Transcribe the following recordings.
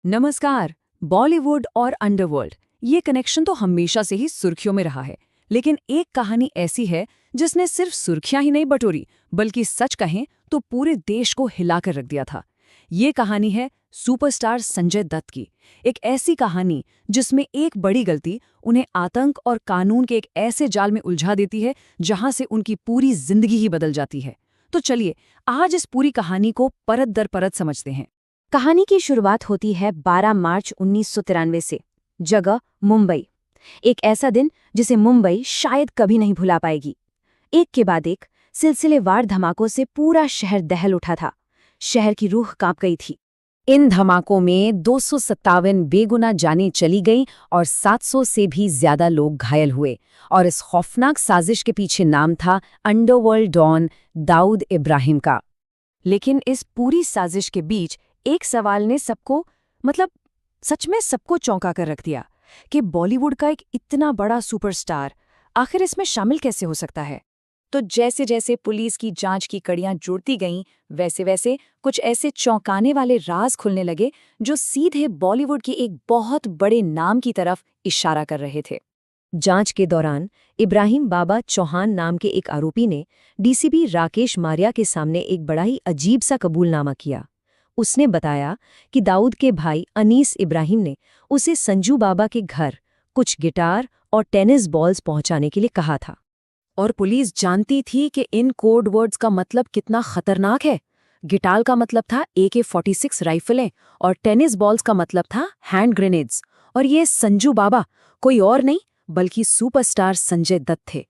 नमस्कार। बॉलीवुड और अंडरवर्ल्ड, ये कनेक्शन तो हमेशा से ही सुर्खियों में रहा है। लेकिन एक कहानी ऐसी है जिसने सिर्फ सुर्खियां ही नहीं बटोरी, बल्कि सच कहें तो पूरे देश को हिलाकर रख दिया था। ये कहानी है सुपरस्टार संजय दत्त की। एक ऐसी कहानी जिसमें एक बड़ी गलती उन्हें आतंक और कानून के एक ऐसे जाल में उलझा देती है जहां से उनकी पूरी जिंदगी ही बदल जाती है। तो चलिए आज इस पूरी कहानी को परत दर परत समझते हैं। कहानी की शुरुआत होती है 12 मार्च 1993 से। जगह मुंबई। एक ऐसा दिन जिसे मुंबई शायद कभी नहीं भुला पाएगी। एक के बाद एक सिलसिलेवार धमाकों से पूरा शहर दहल उठा था। शहर की रूह कांप गई थी। इन धमाकों में 257 बेगुनाह जानें चली गईं और 700 से भी ज्यादा लोग घायल हुए। और इस खौफनाक साजिश के पीछे नाम था अंडरवर्ल्ड डॉन दाऊद इब्राहिम का। लेकिन इस पूरी साजिश के बीच एक सवाल ने सच में सबको चौंका कर रख दिया कि बॉलीवुड का एक इतना बड़ा सुपरस्टार आखिर इसमें शामिल कैसे हो सकता है। तो जैसे जैसे पुलिस की जांच की कड़ियां जुड़ती गईं, वैसे वैसे कुछ ऐसे चौंकाने वाले राज खुलने लगे जो सीधे बॉलीवुड की एक बहुत बड़े नाम की तरफ इशारा कर रहे थे। जांच के दौरान इब्राहिम बाबा चौहान नाम के एक आरोपी ने डीसीपी राकेश मारिया के सामने एक बड़ा ही अजीब सा कबूलनामा किया। उसने बताया कि दाऊद के भाई अनीस इब्राहिम ने उसे संजू बाबा के घर कुछ गिटार और टेनिस बॉल्स पहुंचाने के लिए कहा था। और पुलिस जानती थी कि इन कोड वर्ड्स का मतलब कितना खतरनाक है। गिटार का मतलब था AK-46 राइफलें और टेनिस बॉल्स का मतलब था हैंड ग्रेनेड्स। और ये संजू बाबा कोई और नहीं बल्कि सुपरस्टार संजय दत्त थे।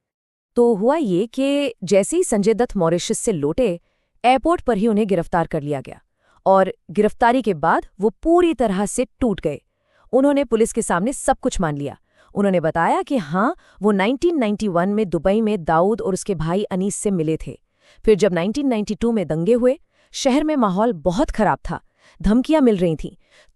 तो हुआ ये कि जैसे ही संजय दत्त मॉरिशस से लौटे, एयरपोर्ट पर ही उन्हें गिरफ्तार कर लिया गया। और गिरफ्तारी के बाद वो पूरी तरह से टूट गए। उन्होंने पुलिस के सामने सब कुछ मान लिया। उन्होंने बताया कि हाँ, वो 1991 में दुबई में दाऊद और उसके भाई अनीस से मिले थे। फिर जब 1992 में दंगे हुए, शहर में माहौल बहुत खराब था, धमकियां मिल रही थीं,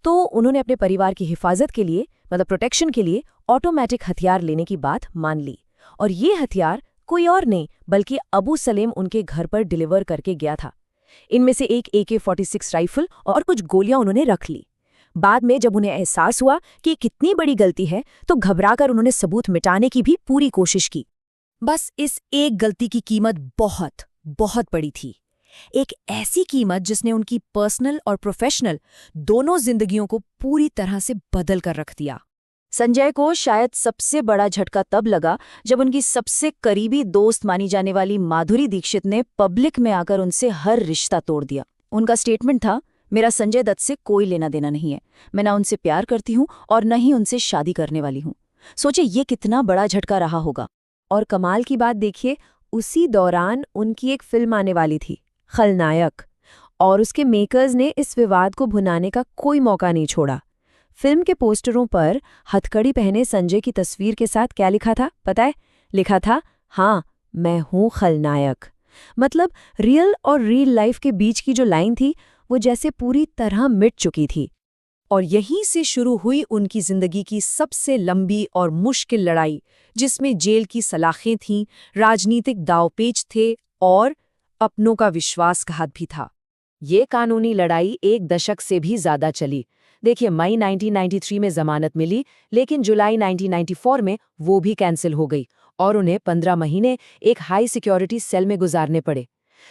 तो उन्होंने अपने परिवार की हिफाजत के लिए प्रोटेक्शन के लिए ऑटोमेटिक हथियार लेने की बात मान ली। और ये हथियार कोई और नहीं बल्कि अबू सलेम उनके घर पर डिलीवर करके गया था। इनमें से एक AK-46 राइफल और कुछ गोलियां उन्होंने रख ली। बाद में जब उन्हें एहसास हुआ कि कितनी बड़ी गलती है, तो घबराकर उन्होंने सबूत मिटाने की भी पूरी कोशिश की। बस इस एक गलती की कीमत बहुत बहुत बड़ी थी। एक ऐसी कीमत जिसने उनकी पर्सनल और प्रोफेशनल दोनों जिंदगियों को पूरी तरह से बदल कर रख दिया। संजय को शायद सबसे बड़ा झटका तब लगा जब उनकी सबसे करीबी दोस्त मानी जाने वाली माधुरी दीक्षित ने पब्लिक में आकर उनसे हर रिश्ता तोड़ दिया। उनका स्टेटमेंट था, मेरा संजय दत्त से कोई लेना देना नहीं है। मैं ना उनसे प्यार करती हूँ और न ही उनसे शादी करने वाली हूँ। सोचे ये कितना बड़ा झटका रहा होगा। और कमाल की बात देखिए, उसी दौरान उनकी एक फिल्म आने वाली थी, खलनायक। और उसके मेकर्स ने इस विवाद को भुनाने का कोई मौका नहीं छोड़ा। फिल्म के पोस्टरों पर हथकड़ी पहने संजय की तस्वीर के साथ क्या लिखा था पता है? लिखा था, हाँ मैं हूँ खलनायक। मतलब रियल और रियल लाइफ के बीच की जो लाइन थी वो जैसे पूरी तरह मिट चुकी थी। और यहीं से शुरू हुई उनकी जिंदगी की सबसे लंबी और मुश्किल लड़ाई, जिसमें जेल की सलाखें थीं, राजनीतिक दांवपेच थे और अपनों का विश्वासघात भी था। ये कानूनी लड़ाई एक दशक से भी ज्यादा चली। देखिए, मई 1993 में जमानत मिली, लेकिन जुलाई 1994 में वो भी कैंसिल हो गई और उन्हें 15 महीने एक हाई सिक्योरिटी सेल में गुजारने पड़े।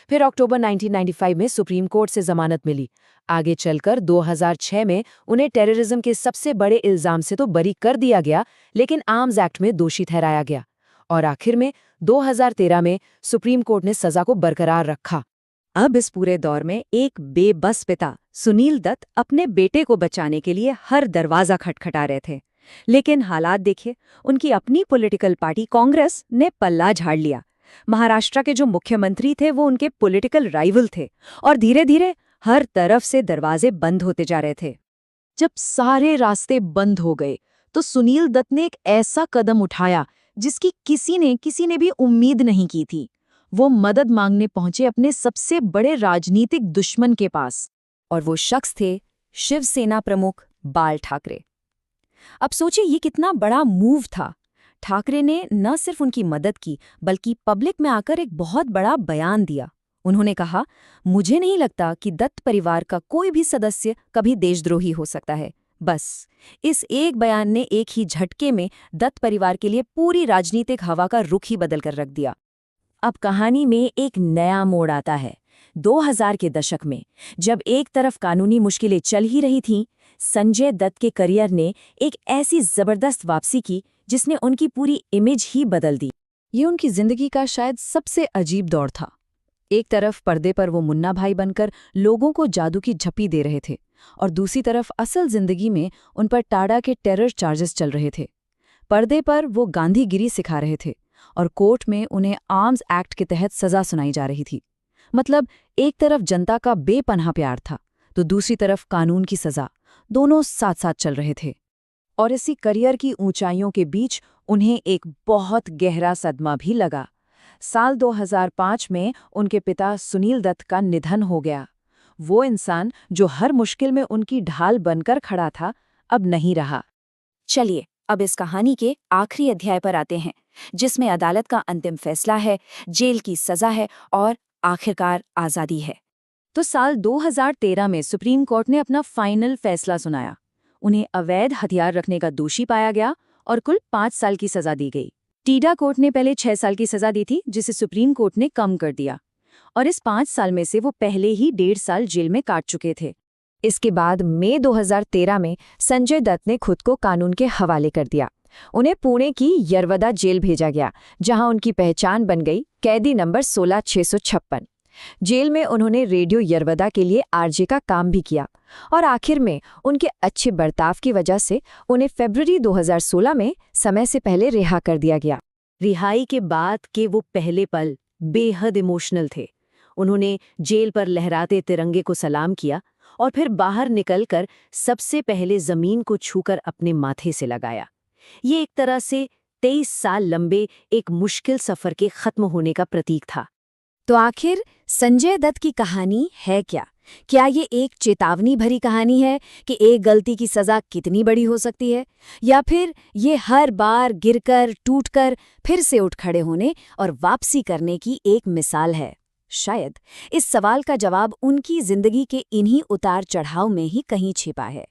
फिर अक्टूबर 1995 में सुप्रीम कोर्ट से जमानत मिली। आगे चलकर 2006 में उन्हें टेररिज्म के सबसे बड़े इल्जाम से तो बरी कर दिया गया, लेकिन आर्म्स एक्ट में दोषी ठहराया गया। और आखिर में 2013 में सुप्रीम कोर्ट ने सजा को बरकरार रखा। अब इस पूरे दौर में एक बेबस पिता सुनील दत्त अपने बेटे को बचाने के लिए हर दरवाजा खटखटा रहे थे। लेकिन हालात देखिए, उनकी अपनी पॉलिटिकल पार्टी कांग्रेस ने पल्ला झाड़ लिया। महाराष्ट्र के जो मुख्यमंत्री थे वो उनके पॉलिटिकल राइवल थे और धीरे धीरे हर तरफ से दरवाजे बंद होते जा रहे थे। जब सारे रास्ते बंद हो गए तो सुनील दत्त ने एक ऐसा कदम उठाया जिसकी किसी ने भी उम्मीद नहीं की थी। वो मदद मांगने पहुंचे अपने सबसे बड़े राजनीतिक दुश्मन के पास, और वो शख्स थे शिवसेना प्रमुख बाल ठाकरे। अब सोचिए ये कितना बड़ा मूव था। ठाकरे ने न सिर्फ उनकी मदद की बल्कि पब्लिक में आकर एक बहुत बड़ा बयान दिया। उन्होंने कहा, मुझे नहीं लगता कि दत्त परिवार का कोई भी सदस्य कभी देशद्रोही हो सकता है। बस इस एक बयान ने एक ही झटके में दत्त परिवार के लिए पूरी राजनीतिक हवा का रुख ही बदल कर रख दिया। अब कहानी में एक नया मोड़ आता है। 2000 के दशक में, जब एक तरफ कानूनी मुश्किलें चल ही रही थीं, संजय दत्त के करियर ने एक ऐसी जबरदस्त वापसी की जिसने उनकी पूरी इमेज ही बदल दी। ये उनकी जिंदगी का शायद सबसे अजीब दौर था। एक तरफ पर्दे पर वो मुन्ना भाई बनकर लोगों को जादू की झप्पी दे रहे थे, और दूसरी तरफ असल जिंदगी में उन पर टाडा के टेरर चार्जेस चल रहे थे। पर्दे पर वो गांधीगिरी सिखा रहे थे और कोर्ट में उन्हें आर्म्स एक्ट के तहत सजा सुनाई जा रही थी। मतलब एक तरफ जनता का बेपनाह प्यार था तो दूसरी तरफ कानून की सजा, दोनों साथ साथ चल रहे थे। और इसी करियर की ऊंचाइयों के बीच उन्हें एक बहुत गहरा सदमा भी लगा। साल 2005 में उनके पिता सुनील दत्त का निधन हो गया। वो इंसान जो हर मुश्किल में उनकी ढाल बनकर खड़ा था, अब नहीं रहा। चलिए अब इस कहानी के आखिरी अध्याय पर आते हैं, जिसमें अदालत का अंतिम फैसला है, जेल की सजा है और आखिरकार आज़ादी है। तो साल 2013 में सुप्रीम कोर्ट ने अपना फाइनल फैसला सुनाया। उन्हें अवैध हथियार रखने का दोषी पाया गया और कुल 5 साल की सजा दी गई। टीडा कोर्ट ने पहले 6 साल की सजा दी थी, जिसे सुप्रीम कोर्ट ने कम कर दिया, और इस 5 साल में से वो पहले ही 1.5 साल जेल में काट चुके थे। इसके बाद मई 2013 में संजय दत्त ने खुद को कानून के हवाले कर दिया। उन्हें पुणे की यरवदा जेल भेजा गया, जहां उनकी पहचान बन गई कैदी नंबर 16656। जेल में उन्होंने रेडियो यरवदा के लिए आरजे का काम भी किया और आखिर में उनके अच्छे बर्ताव की वजह से उन्हें फरवरी 2016 में समय से पहले रिहा कर दिया गया। रिहाई के बाद के वो पहले पल बेहद इमोशनल थे। उन्होंने जेल पर लहराते तिरंगे को सलाम किया और फिर बाहर निकलकर सबसे पहले जमीन को छूकर अपने माथे से लगाया। ये एक तरह से 23 साल लंबे एक मुश्किल सफर के खत्म होने का प्रतीक था। तो आखिर संजय दत्त की कहानी है क्या? क्या ये एक चेतावनी भरी कहानी है कि एक गलती की सजा कितनी बड़ी हो सकती है, या फिर ये हर बार गिरकर टूटकर फिर से उठ खड़े होने और वापसी करने की एक मिसाल है? शायद इस सवाल का जवाब उनकी जिंदगी के इन्हीं उतार चढ़ाव में ही कहीं छिपा है।